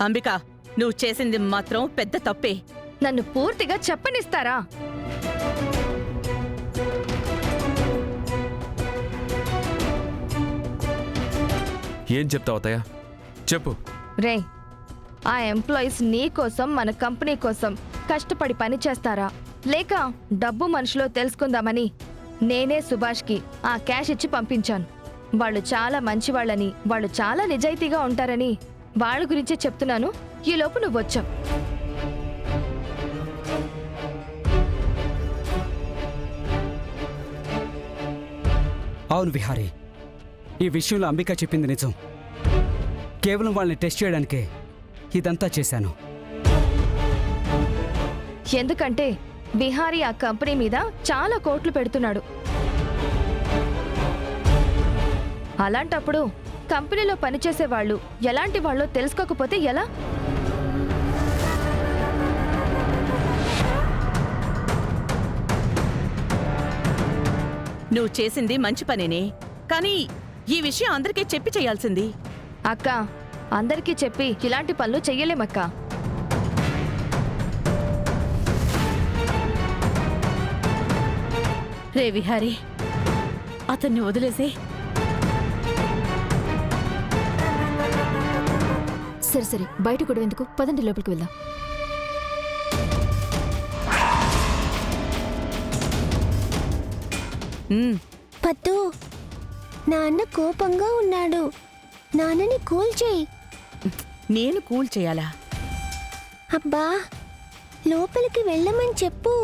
అంబిక, నువ్వు చేసింది మాత్రం పెద్ద తప్పే. నన్ను పూర్తిగా చెప్పనిస్తారా? ఏం చెప్తావు అత్తయ్య? చెప్పు. రే, ఆ ఎంప్లాయీస్ నీ కోసం మన కంపెనీ కోసం కష్టపడి పని చేస్తారా, లేక డబ్బు మనుషులో తెలుసుకుందామని నేనే సుభాష్కి ఆ క్యాష్ ఇచ్చి పంపించాను. వాళ్ళు చాలా మంచివాళ్ళని, వాళ్ళు చాలా నిజాయితీగా ఉంటారని వాళ్ళ గురించే చెప్తున్నాను. ఈలోపు నువ్వు వచ్చావు. అవును విహారీ, ఈ విషయంలో అంబిక చెప్పింది నిజం. కేవలం వాళ్ళని టెస్ట్ చేయడానికే ఇదంతా చేశాను. ఎందుకంటే విహారీ ఆ కంపెనీ మీద చాలా కోట్లు పెడుతున్నాడు. అలాంటప్పుడు కంపెనీలో పనిచేసే వాళ్ళు ఎలాంటి వాళ్ళో తెలుసుకోకపోతే ఎలా? నువ్వు చేసింది మంచి పనేనే, కానీ ఈ విషయం అందరికీ చెప్పి చేయాల్సింది. అక్క, అందరికీ చెప్పి ఇలాంటి పనులు చెయ్యలేమక్కా. రే విహారీ, అతన్ని వదిలేసి. సరే సరే, బయట కూడా ఎందుకు, పదండి లోపలికి వెళ్దాం. పద్దు, నాన్న కోపంగా ఉన్నాడు. నాన్నని కూల్ చేయి. నేను కూల్ చేయాలా? అబ్బా, లోపలికి వెళ్ళమని చెప్పు.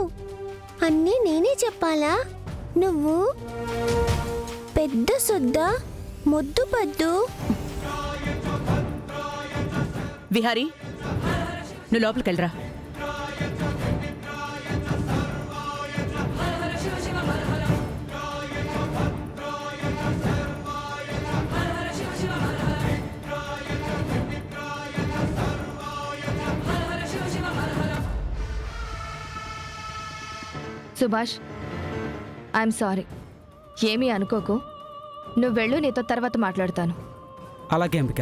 అన్నీ నేనే చెప్పాలా? నువ్వు పెద్ద సొద్ద ముద్దు పద్దు. విహారీ, నువ్వు లోపలికి వెళ్ళరా. Subhash, I'm sorry. ఏమీ అనుకోకు. నువ్వు వెళ్ళు, నీతో తర్వాత మాట్లాడతాను. అలాగే అంబిక.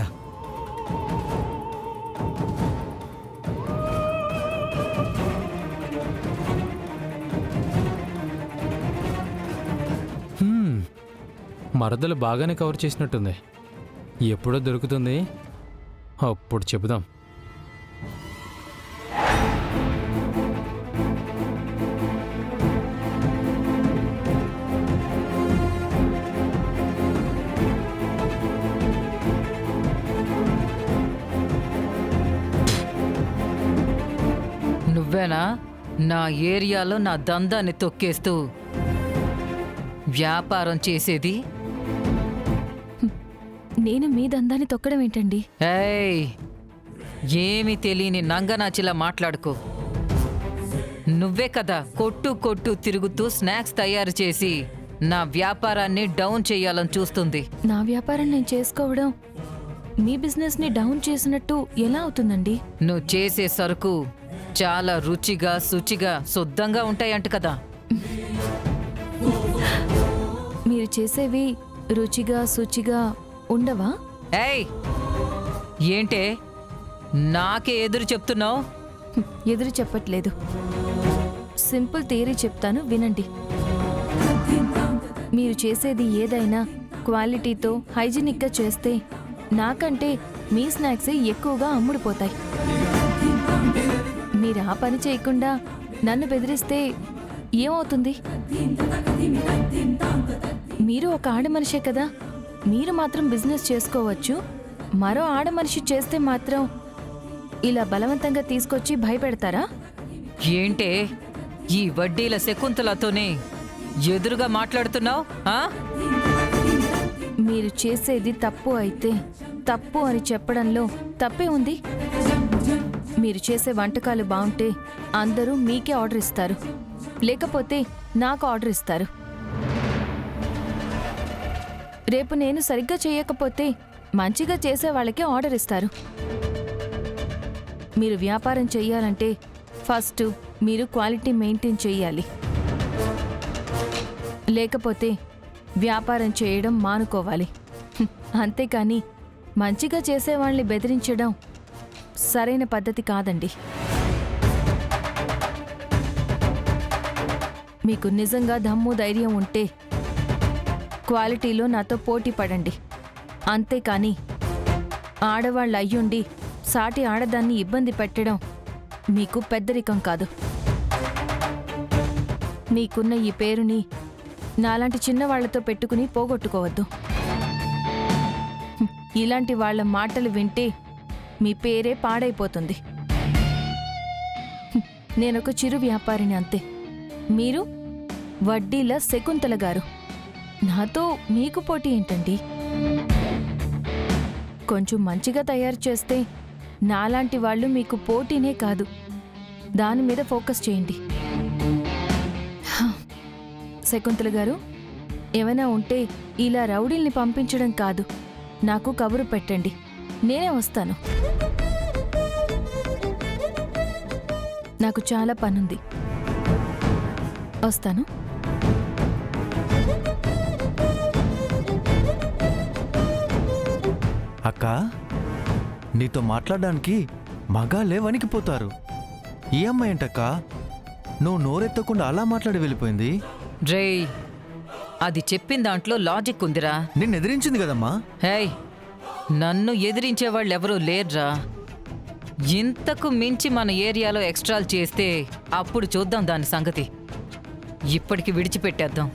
మరదలు బాగానే కవర్ చేసినట్టుంది. ఎప్పుడో దొరుకుతుంది, అప్పుడు చెబుదాం. నువ్వేనా నా ఏరియాలో నా దందాన్ని తొక్కేస్తూ వ్యాపారం చేసేది? నేను మీ దందాన్ని తొక్కడం ఏంటండి? ఏయ్, ఏమీ తెలియని నంగనాచిలా మాట్లాడుకో. నువ్వే కదా కొట్టు కొట్టు తిరుగుతూ స్నాక్స్ తయారు చేసి నా వ్యాపారాన్ని డౌన్ చేయాలని చూస్తుంది. నా వ్యాపారం నేను చేసుకోవడం మీ బిజినెస్ ని డౌన్ చేసినట్టు ఎలా అవుతుందండి? నువ్వు చేసే సరుకు చాలా రుచిగా శుచిగా శుద్ధంగా ఉంటాయంట కదా. మీరు చేసేవి రుచిగా శుచిగా ఉండవా? ఏయ్, ఏంటే నాకే ఎదురు చెప్తున్నావు? ఎదురు చెప్పట్లేదు, సింపుల్ థియరీ చెప్తాను వినండి. మీరు చేసేది ఏదైనా క్వాలిటీతో హైజీనిక్గా చేస్తే నాకంటే మీ స్నాక్సే ఎక్కువగా అమ్ముడుపోతాయి. మీరు ఆ పని చేయకుండా నన్ను బెదిరిస్తే ఏమవుతుంది? మీరు ఒక ఆడమనిషే కదా, మీరు మాత్రం బిజినెస్ చేసుకోవచ్చు. మరో ఆడమనిషి చేస్తే మాత్రం ఇలా బలవంతంగా తీసుకొచ్చి భయపెడతారా? ఏంటే ఈ వడ్డీల శకుంతలతోనే ఎదురుగా మాట్లాడుతున్నావు? మీరు చేసేది తప్పు అయితే తప్పు అని చెప్పడంలో తప్పే ఉంది. మీరు చేసే వంటకాలు బాగుంటే అందరూ మీకే ఆర్డర్ ఇస్తారు, లేకపోతే నాకు ఆర్డర్ ఇస్తారు. రేపు నేను సరిగ్గా చేయకపోతే మంచిగా చేసే వాళ్ళకే ఆర్డర్ ఇస్తారు. మీరు వ్యాపారం చెయ్యాలంటే ఫస్ట్ మీరు క్వాలిటీ మెయింటైన్ చెయ్యాలి, లేకపోతే వ్యాపారం చేయడం మానుకోవాలి. అంతేకాని మంచిగా చేసేవాళ్ళని బెదిరించడం సరైన పద్ధతి కాదండి. మీకు నిజంగా దమ్ము ధైర్యం ఉంటే క్వాలిటీలో నాతో పోటీ పడండి. అంతేకాని ఆడవాళ్ళు అయ్యుండి సాటి ఆడదాన్ని ఇబ్బంది పెట్టడం మీకు పెద్దరికం కాదు. మీకున్న ఈ పేరుని నాలాంటి చిన్నవాళ్లతో పెట్టుకుని పోగొట్టుకోవద్దు. ఇలాంటి వాళ్ళ మాటలు వింటే మీ పేరే పాడైపోతుంది. నేనొక చిరు వ్యాపారిని అంతే. మీరు వడ్డీల శకుంతల గారు. నాతో మీకు పోటీ ఏంటండి? కొంచెం మంచిగా తయారు చేస్తే నాలాంటి వాళ్ళు మీకు పోటీనే కాదు, దాని మీద ఫోకస్ చేయండి. శకుంతల గారు, ఏమైనా ఉంటే ఇలా రౌడీల్ని పంపించడం కాదు, నాకు కబురు పెట్టండి, నేనే వస్తాను. నాకు చాలా పనుంది, వస్తాను. అక్క, నీతో మాట్లాడడానికి మగాళ్ళే వణికిపోతారు. ఈ అమ్మాయి ఏంటక్క నువ్వు నోరెత్తకుండా అలా మాట్లాడి వెళ్ళిపోయింది? రేయ్, అది చెప్పిన దాంట్లో లాజిక్ ఉందిరా. నిన్ను ఎదిరించింది కదమ్మా. హేయ్, నన్ను ఎదిరించే వాళ్ళు ఎవరూ లేర్రా. ఇంతకు మించి మన ఏరియాలో ఎక్స్ట్రాలు చేస్తే అప్పుడు చూద్దాం దాని సంగతి. ఇప్పటికి విడిచిపెట్టేద్దాం.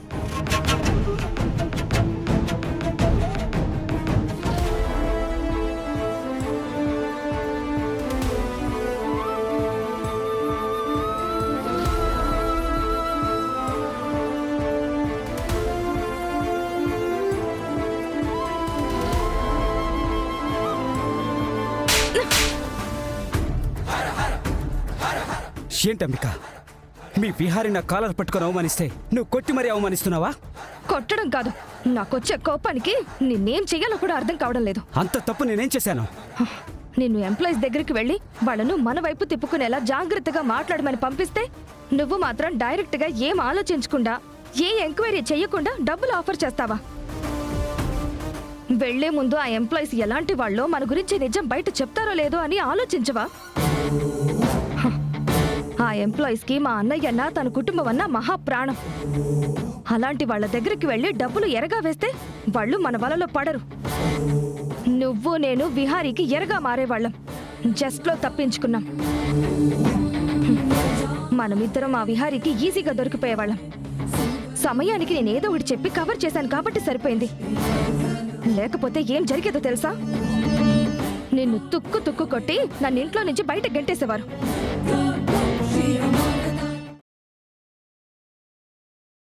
ఏంటంబిక, మీ విహారి నా కాలర్ పట్టుకొని అవమానిస్తే నువ్వు కొట్టి మరీ అవమానిస్తున్నావా? కొట్టడం కాదు, నాకొచ్చే కోపానికి నిన్నేం చెయ్యాలో కూడా అర్థం కావడం లేదు. అంత తప్పు నేనేం చేశాను? నిన్ను ఎంప్లాయీస్ దగ్గరికి వెళ్ళి వాళ్ళను మన వైపు తిప్పుకునేలా జాగ్రత్తగా మాట్లాడమని పంపిస్తే నువ్వు మాత్రం డైరెక్ట్గా ఏం ఆలోచించకుండా, ఏ ఎంక్వైరీ చెయ్యకుండా డబ్బులు ఆఫర్ చేస్తావా? వెళ్లే ముందు ఆ ఎంప్లాయీస్ ఎలాంటి వాళ్ళో మన గురించి నిజం బయట చెప్తారో లేదో అని ఆలోచించవా? ఆ ఎంప్లాయీస్కి మా అన్నయ్యన్న తన కుటుంబం అన్న మహాప్రాణం. అలాంటి వాళ్ళ దగ్గరికి వెళ్ళి డబ్బులు ఎరగా వేస్తే వాళ్ళు మన వలలో పడరు. నువ్వు నేను విహారీకి ఎరగా మారేవాళ్ళం. జస్ట్లో తప్పించుకున్నాం. మనమిద్దరం ఆ విహారీకి ఈజీగా దొరికిపోయేవాళ్ళం. సమయానికి నేనేదో ఒకటి చెప్పి కవర్ చేశాను కాబట్టి సరిపోయింది. లేకపోతే ఏం జరిగేదో తెలుసా? నిన్ను తుక్కు కొట్టి నన్ను ఇంట్లో నుంచి బయట గెంటేసేవారు.